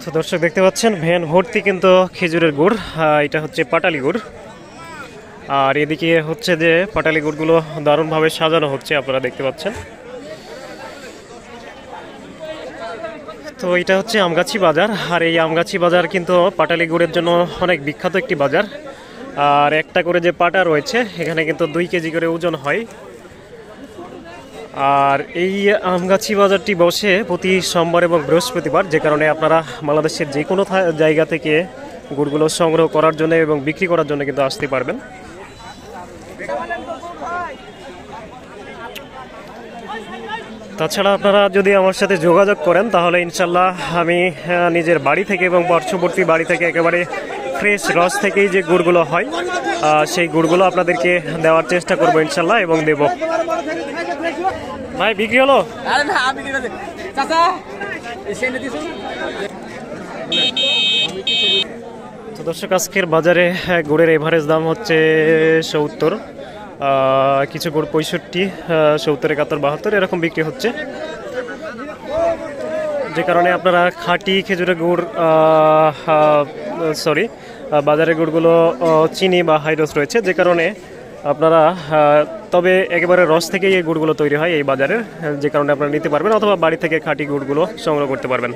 তো দর্শক দেখতে পাচ্ছেন ভ্যান ভর্তি কিন্তু খেজুরের গুড়, এটা হচ্ছে পাটালি গুড়। আর এদিকে হচ্ছে যে পাটালি গুড়গুলো দারুণভাবে সাজানো হচ্ছে, আপনারা দেখতে পাচ্ছেন। তো এটা হচ্ছে আমগাছি বাজার, আর এই আমগাছি বাজার কিন্তু পাটালি গুড়ের জন্য অনেক বিখ্যাত একটি বাজার। আর একটা করে যে পাটা রয়েছে এখানে কিন্তু 2 কেজি করে ওজন হয়। আর এই আমগাছি বাজারটি বসে প্রতি সোমবার এবং বৃহস্পতিবার, যে কারণে আপনারা বাংলাদেশের যে কোনো জায়গা থেকে গুড়গুলো সংগ্রহ করার জন্য এবং বিক্রি করার জন্য কিন্তু আসতে পারবেন। তাছাড়া আপনারা যদি আমার সাথে যোগাযোগ করেন তাহলে ইনশাল্লাহ আমি নিজের বাড়ি থেকে এবং পার্শ্ববর্তী বাড়ি থেকে একেবারে ফ্রেশ রস থেকেই যে গুড়গুলো হয় সেই গুড়গুলো আপনাদেরকে দেওয়ার চেষ্টা করবো ইনশাল্লাহ, এবং দেব। ভাই বিক্রি হলো? তো দর্শক আজকের বাজারে গুড়ের এভারেজ দাম হচ্ছে 70, কিছু গুড় 65, 70, 71, 72 এরকম বিক্রি হচ্ছে। যে কারণে আপনারা খাঁটি খেজুরের গুড় বাজারের গুড়গুলো চিনি বা হাইড্রোস রয়েছে, যে কারণে আপনারা তবে একেবারে রস থেকেই এই গুড়গুলো তৈরি হয় এই বাজারের, যে কারণে আপনারা নিতে পারবেন অথবা বাড়ি থেকে খাঁটি গুড়গুলো সংগ্রহ করতে পারবেন।